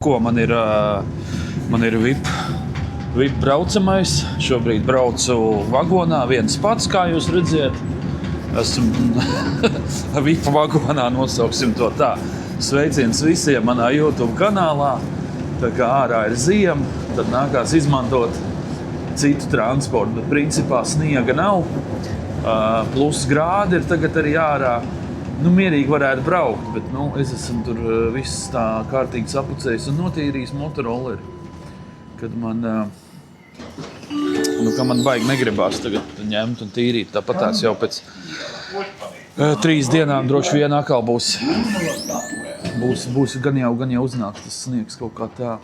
Ko man ir VIP braucamais. Šobrīd braucu vagonā viens pats, kā jūs redzat. Esmu VIP vagonā, nosauksim to tā. Sveiciens visiem manā YouTube kanālā. Tā kā ārā ir ziema, tad nākās izmantot citu transportu. Bet principā sniega nav. Plus grādi ir tagad arī ārā. Mierīgi varētu braukt, bet es esmu tur viss tā kārtīgi sapucējis un notīrījis motorolleri. Kad man baigi negribās tagad ņemt un tīrīt. Tāpatās jau pēc 3 dienām droši vien atkal būs gan jau uznāks tas sniegs kaut kā tā.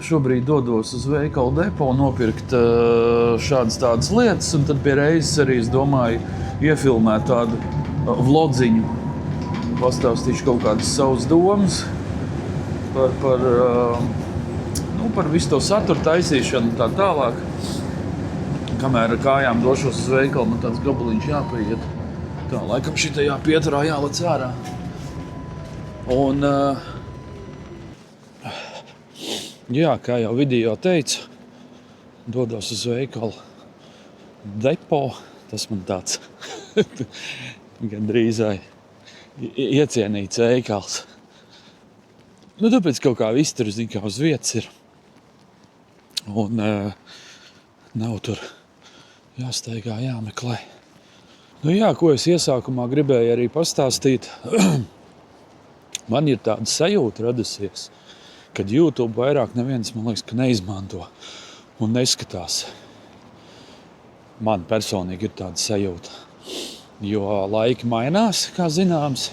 Šobrīd dodos uz veikalu depo nopirkt tādas lietas, un tad pie reizes arī es domāju iefilmēt tādu vlogziņu. Pastāstīšu kaut kādas savas domas par visu to saturu taisīšanu un tā tālāk. Kamēr ar kājām došos uz veikalu, man tāds gabaliņš jāpaiet. Tā, laikam šitajā pieturā jālec ārā. Un, kā jau video teicu, dodos uz veikalu depo. Tas man tāds gandrīz iecienīts veikals. Tāpēc kaut kā viss tur kā uz vietas ir. Un nav tur jāsteigā, jāmeklē. Ko es iesākumā gribēju arī pastāstīt. Man ir tāda sajūta radusies, kad YouTube vairāk neviens, man liekas, ka neizmanto un neskatās. Man personīgi ir tāda sajūta. Jo laiki mainās, kā zināms,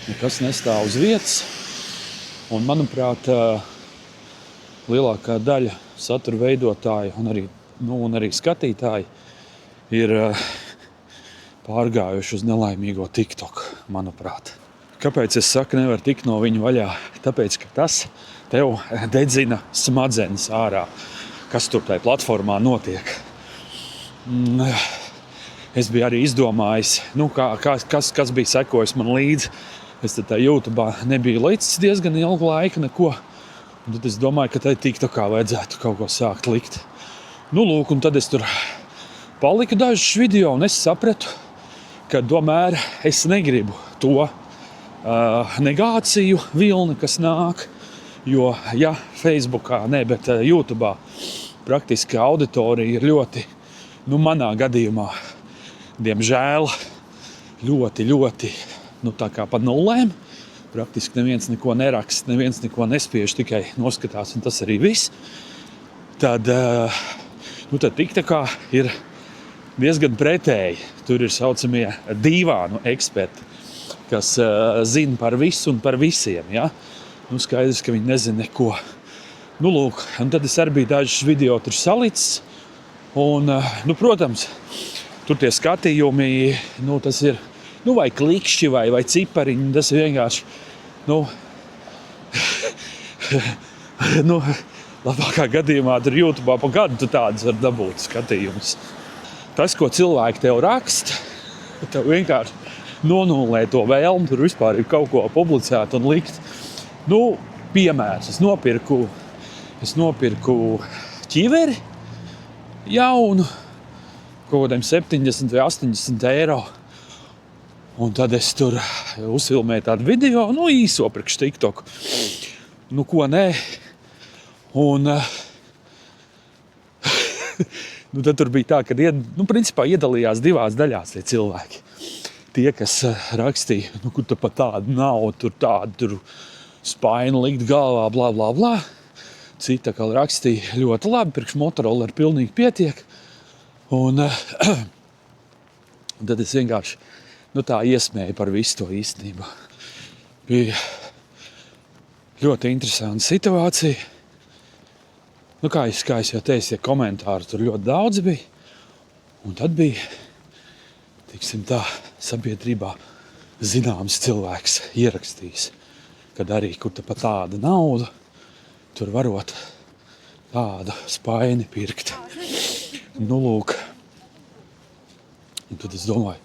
nekas nestāv uz vietas. Un, manuprāt, lielākā daļa satura veidotāju un arī skatītāji ir pārgājuši uz nelaimīgo TikTok, manuprāt. Kāpēc es saku, nevar tikt no viņa vaļā? Tāpēc, ka tas tev dedzina smadzenes ārā, kas tur tajā platformā notiek. Es biju arī izdomājis, kas bija sekojis man līdzi. Es tad YouTube nebiju līdz diezgan ilgu laiku neko. Un tad es domāju, ka tai TikTokā vajadzētu kaut ko sākt likt. Un tad es tur paliku dažus video un es sapratu, ka tomēr es negribu to negāciju vilni, kas nāk. Jo, Facebookā, bet YouTubā praktiski auditorija ir ļoti, manā gadījumā, diemžēl, ļoti, tā kā pa nulēm. Praktiski neviens neko neraksta, neviens neko nespiež, tikai noskatās, un tas arī viss. Tad TikTokā ir diezgan pretēji. Tur ir saucamie dīvānu eksperti, kas zina par visu un par visiem. Ja? Skaidrs, ka viņi nezina neko. Un tad es arī biju dažus video tur salicis. Un, protams, tur tie skatījumi, tas ir, vai klikšķi, vai cipariņi, tas ir vienkārši, labākā gadījumā tur YouTubā pa gadu tu tādas var dabūt skatījumus. Tas, ko cilvēki tev raksta, tev vienkārši nonulē to vēlmu, tur vispār ir kaut ko publicēt un likt. Piemērs, es nopirku ķiveri jaunu, kaut kādiem 70 vai 80 eiro. Un tad es tur uzfilmēju tādu video, īso priekš TikTok. Ko nē. Un tad tur bija tā, ka principā iedalījās divās daļās tie cilvēki. Tie, kas rakstīja, kur tu pa tādu nav, tur tādu tur spaini likt galvā, blā, blā, blā. Cita, kā rakstīja ļoti labi, priekš motorolleri pilnīgi pietiek. Un tad es vienkārši tā iesmēju par visu to īstenību. Bija ļoti interesanta situācija. Kā es jau teicu, komentāri tur ļoti daudz bija. Un tad bija, sabiedrībā zināms cilvēks ierakstījis, kad arī, kur pa tādu naudu, tur varot tādu spaini pirkt. Un tad es domāju,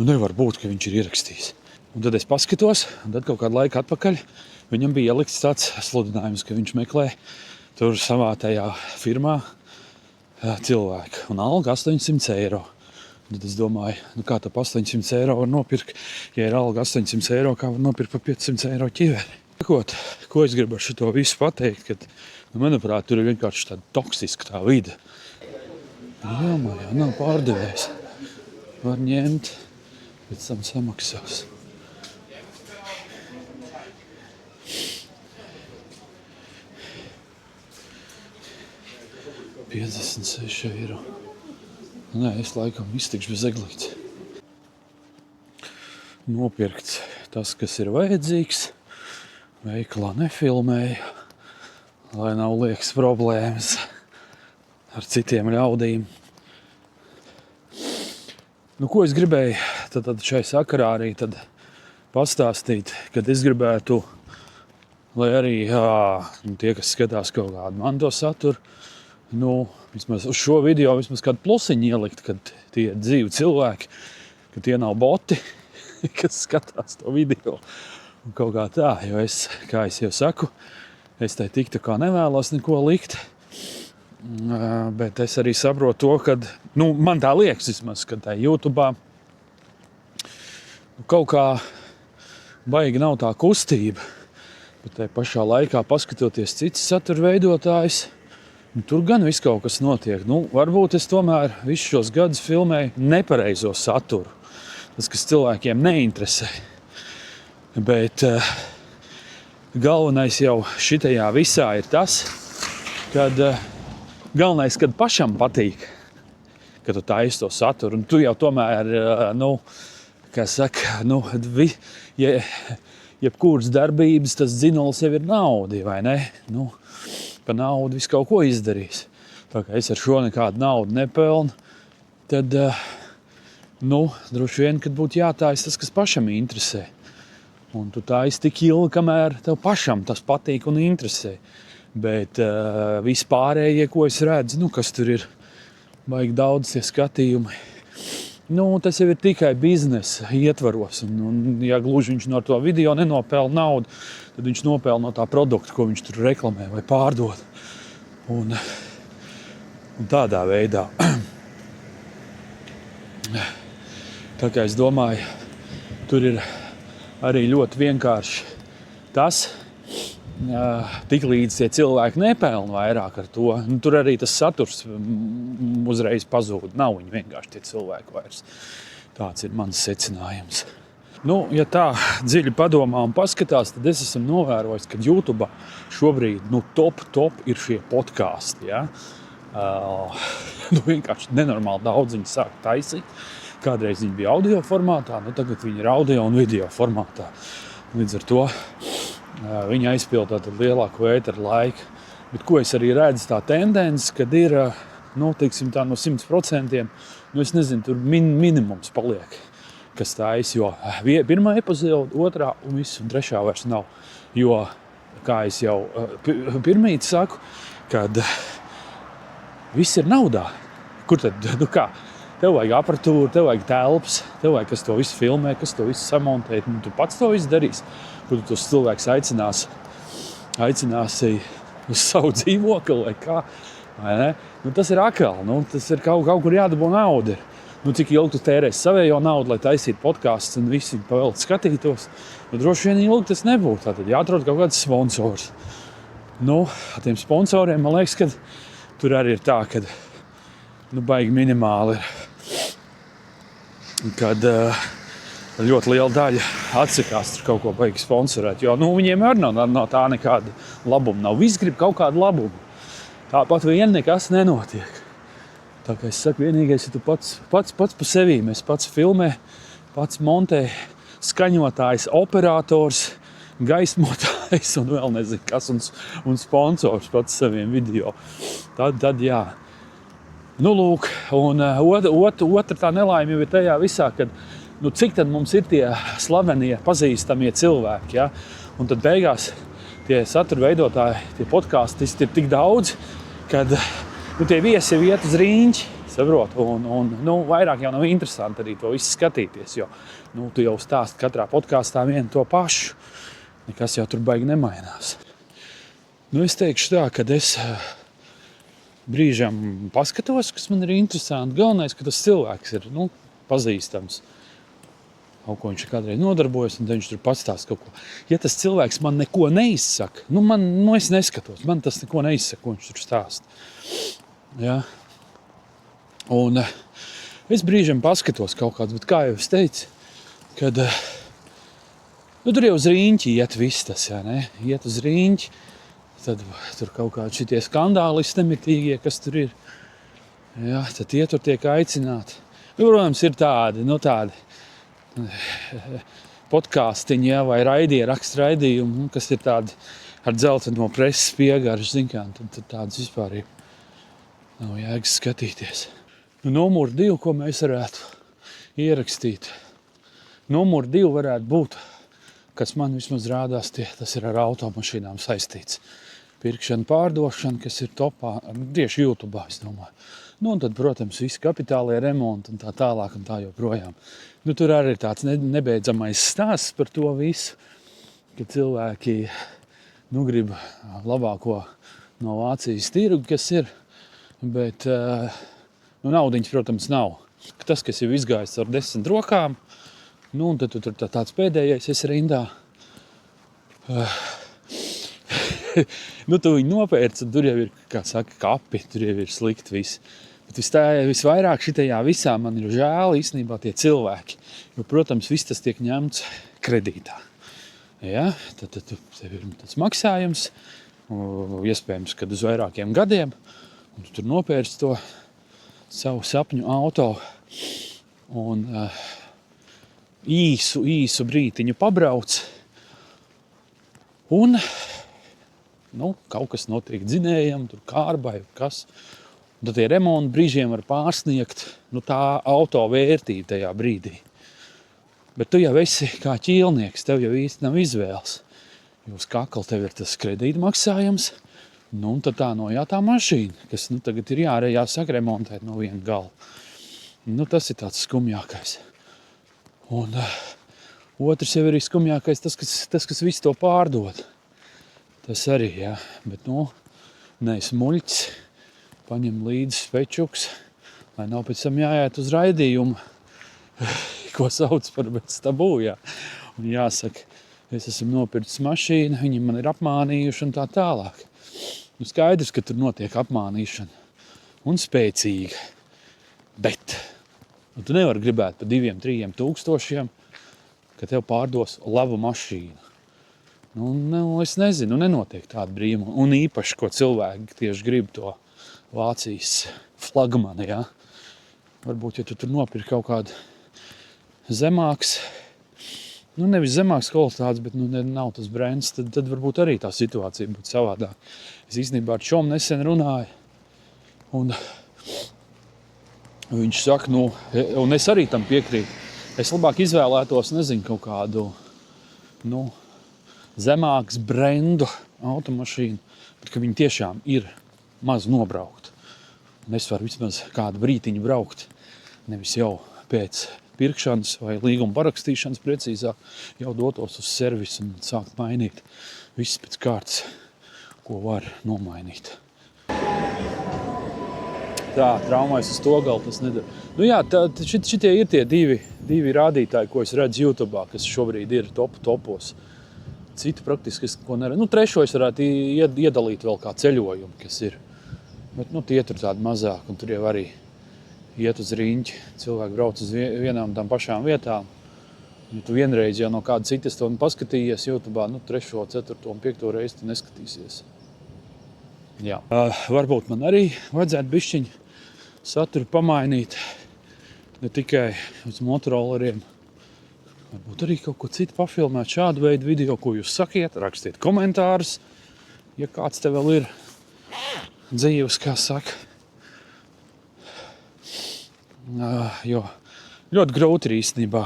nevar būt, ka viņš ir ierakstījis. Un tad es paskatos, un tad kaut kādu laiku atpakaļ viņam bija ielikts tāds sludinājums, ka viņš meklē tur savā tajā firmā cilvēku. Un alga 800 eiro. Tad es domāju, kā tā pa 800 eiro var nopirkt, ja ir alga 800 eiro, kā var nopirkt pa 500 eiro ķiveri. Ko es gribu ar šito visu pateikt, kad, manuprāt, tur ir vienkārši tāda toksiska tā vide. Jā, nav pārdevējs. Var ņemt, pēc tam samaksās. €56. Nē, es laikam iztikšu bez eglītes. Nopirkt tas, kas ir vajadzīgs. Veikalā nefilmēju, lai nav liekas problēmas ar citiem ļaudīm. Ko es gribēju tad šai sakarā arī tad pastāstīt, kad es gribētu, lai arī tie, kas skatās kaut kādu man to saturu, vismaz uz šo video vismaz kādu plusiņu ielikt, kad tie ir dzīvi cilvēki, ka tie nav boti, kas skatās to video. Un kaut kā tā, jo es, kā es jau saku, es tai tik tā kā nevēlos neko likt, bet es arī saprotu to, kad, man tā liekas vismaz, ka tā YouTube'ā kaut kā baigi nav tā kustība, bet tai pašā laikā paskatoties citas satura veidotājus, tur gan viss kaut kas notiek. Varbūt es tomēr visus šos gadus filmēju nepareizo saturu, tas, kas cilvēkiem neinteresē. Bet galvenais jau šitajā visā ir tas, kad galvenais, kad pašam patīk, ka tu taisi to saturu. Un tu jau tomēr, kā saka, jebkuras darbības, tas dzinols jau ir nauda, vai ne? Pa naudu visu kaut ko izdarīs. Tā kā es ar šo nekādu naudu nepelnu, tad, droši vien, kad būtu jātājas tas, kas pašam interesē. Un tu taisi tik ilgi, kamēr tev pašam tas patīk un interesē. Bet vispārējie, ko es redzu, kas tur ir baigi daudz tie skatījumi, tas jau ir tikai biznesa ietvaros. Un ja gluži viņš no to video nenopelna naudu, tad viņš nopelna no tā produkta, ko viņš tur reklamē vai pārdod. Un tādā veidā. Tā kā es domāju, tur ir arī ļoti vienkārši tas, tik līdz tie cilvēki nepelna vairāk ar to. Tur arī tas saturs uzreiz pazūd. Nav viņi vienkārši tie cilvēki vairs. Tāds ir mans secinājums. Ja tā dziļi padomā un paskatās, tad es esmu novērojis, ka YouTube šobrīd top ir šie podkasti. Ja? Vienkārši nenormāli daudz viņi sāk taisīt. Kādreiz viņi bija audio formātā, tagad viņi ir audio un video formātā. Līdz ar to viņi aizpilda tādu lielāku ēteru laiku. Bet ko es arī redzu, tā tendence, kad ir, teiksim tā no 100%, es nezinu, tur minimums paliek, kas taisa, jo pirmā epizode, otrā un viss, un trešā vairs nav. Jo, kā es jau pirmīt saku, kad viss ir naudā. Kur tad, kā? Tev vajag aparatūru, tev vajag telpas, tev vajag, kas to visu filmē, kas to visu samontē. Tu pats to visu darīsi. Kur tu tos cilvēks aicināsi uz savu dzīvokli vai kā. Vai ne? Tas ir akali. Tas ir kaut kur jādabū nauda. Cik ilgi tu tērēsi savējo naudu, lai taisītu podkastus un visi pavēl skatītos. Droši vien ilgi tas nebūtu. Tātad jāatrod kaut kāds sponsors. Ar tiem sponsoriem, man liekas, ka tur arī ir tā, ka baigi minimāli ir. Kad ļoti liela daļa atsakās tur kaut ko baigi sponsorēt, jo viņiem arī nav tā nekāda labuma. Viss grib kaut kādu labumu. Tāpat vien nekas nenotiek. Tā kā es saku, vienīgais, ja tu pats pa sevīm, es pats filmē, pats montē, skaņotājs, operators, gaismotājs un vēl nezinu kas, un sponsors pats saviem video. Tad jā. Lūk, un otra tā nelaime ir tajā visā, kad cik tad mums ir tie slavenie, pazīstamie cilvēki, ja? Un tad beigās tie satura veidotāji, tie podkastisti ir tik daudz, kad tie viesi jau iet uz rīņķi, saprot, un vairāk jau nav interesanti arī to visu skatīties, jo tu jau stāsti katrā podkastā vienu to pašu. nekas jau tur baigi nemainās. Nu, es teikšu tā, ka es brīžam paskatos, kas man ir interesanti. Galvenais, ka tas cilvēks ir pazīstams. Kaut ko viņš kādreiz nodarbojas, un viņš tur pastāsta kaut ko. Ja tas cilvēks man neko neizsaka, es neskatos, man tas neko neizsaka, ko viņš tur stāsta. Ja? Un es brīžam paskatos kaut kāds, bet kā jau es teicu, kad tur jau uz rīņķi iet viss tas, ja, ne? Iet uz rīņķi, tad tur kaut kādi šitie skandālisti nemitīgie, kas tur ir. Ja, tad tie tur tiek aicināti. Protams, ir tādi podcastiņi, ja, vai rakstraidījumi, kas ir tādi ar dzelteno preses piegaršu, zin kā, tad tādas vispār nav jēgas skatīties. Numur 2, ko mēs varētu ierakstīt. Numur 2 varētu būt, kas man vismaz rādās, tas ir ar automašīnām saistīts. Pirkšana, pārdošana, kas ir topā, tieši YouTube'ā, es domāju. Un tad, protams, visi kapitālie remonti un tā tālāk un tā joprojām. Tur arī ir tāds nebeidzamais stāsts par to visu, ka cilvēki grib labāko no Vācijas tirgu, kas ir, bet naudiņas, protams, nav. Tas, kas jau izgājis ar 10 rokām, un tad tur tāds pēdējais es rindā. Tu viņu nopērci, un tur jau ir, kā saka, kapi, tur jau ir slikti viss. Bet visvairāk šitajā visā man ir žēl īstenībā tie cilvēki, jo, protams, viss tas tiek ņemts kredītā. Ja? Tad tev ir tas maksājums, iespējams, kad uz vairākiem gadiem, un tu tur nopērci to savu sapņu auto, un īsu brītiņu pabrauc, un kaut kas notiek dzinējam, tur kārbai, kas. Un tad tie remonti brīžiem var pārsniegt tā auto vērtību tajā brīdī. Bet tu jau esi kā ķīlnieks, tev jau īsti nav izvēles. Jo uz kakla tev ir tas kredītmaksājums, un tad tā nojātā mašīna, kas tagad ir jāsāk remontēt no viena gala. Tas ir tāds skumjākais. Un otrs jau ir skumjākais, tas, kas visu to pārdod. Tas arī, jā, bet neesi muļķis, paņem līdzi spečuks, lai nav pēc tam jāiet uz raidījumu, ko sauc par bez tabū, jā. Un jāsaka, es esmu nopircis mašīnu, viņi man ir apmānījuši un tā tālāk. Skaidrs, ka tur notiek apmānīšana un spēcīga, bet tu nevari gribēt par 2-3 tūkstošiem, ka tev pārdos labu mašīnu. Es nezinu, nenotiek tāda brīnuma. Un īpaši, ko cilvēki tieši grib to Vācijas flagmani, ja? Varbūt, ja tu tur nopirki kaut kādu zemāks, nevis zemāks kvalitātes, bet nav tas brands, tad varbūt arī tā situācija būtu savādāk. Es īstenībā ar Čomu nesen runāju, un viņš saka, un es arī tam piekrītu, es labāk izvēlētos, kaut kādu, zemāks brendu automašīnu, bet ka viņi tiešām ir maz nobraukt. Un es varu vismaz kādu brītiņu braukt, nevis jau pēc pirkšanas vai līguma parakstīšanas precīzāk, jau dotos uz servisu un sākt mainīt viss pēc kārtas, ko var nomainīt. Tā, traumais uz to galu tas nedara. Šitie ir tie divi rādītāji, ko es redzu YouTube'ā, kas šobrīd ir topos. Citu praktiski, ko neredzu. Trešo es varētu iedalīt vēl kā ceļojumu, kas ir. Bet tie tur tādi mazāk, un tur jau arī iet uz riņķi. Cilvēki brauc uz vienām tām pašām vietām. Ja tu vienreiz jau no kāda citas to paskatījies YouTube'ā, 3., 4. un 5. reizi tu neskatīsies. Jā. Varbūt man arī vajadzētu bišķiņu saturu pamainīt. Ne tikai uz motorolleriem. Varbūt arī kaut ko citu pafilmēt, šādu veidu video, ko jūs sakiet, rakstiet komentārus, ja kāds te vēl ir dzīvs, kā saka. Jo ļoti grūti ir īstenībā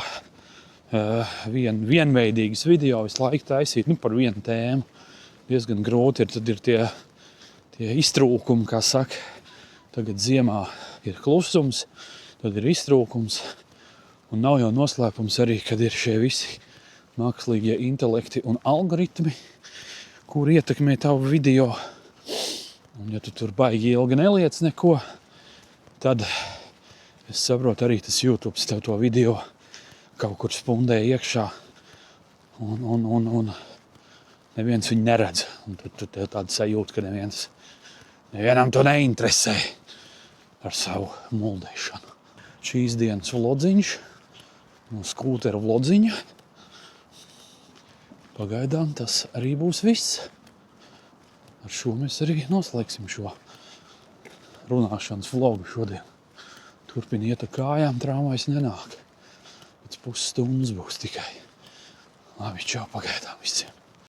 vienveidīgas video visu laiku taisīt, par vienu tēmu. Diezgan grūti ir, tad ir tie iztrūkumi, kā saka. Tagad ziemā ir klusums, tad ir iztrūkums. Un nav jau noslēpums arī, kad ir šie visi mākslīgie intelekti un algoritmi, kur ietekmē tavu video. Un ja tu tur baigi ilgi neliec neko, tad es saprotu arī tas YouTube tev to video kaut kur spundē iekšā. Un neviens viņu neredz. Un tu tev tāda sajūta, ka nevienam to neinteresē ar savu muldēšanu. Šīs dienas vlodziņš, no skūtera vlodziņa. Pagaidām tas arī būs viss. Ar šo mēs arī noslēgsim šo runāšanas vlogu šodien. Turpin iet ar kājām, tramvajs nenāk. Pēc pusstundas būs tikai. Labi, čau pagaidām visiem.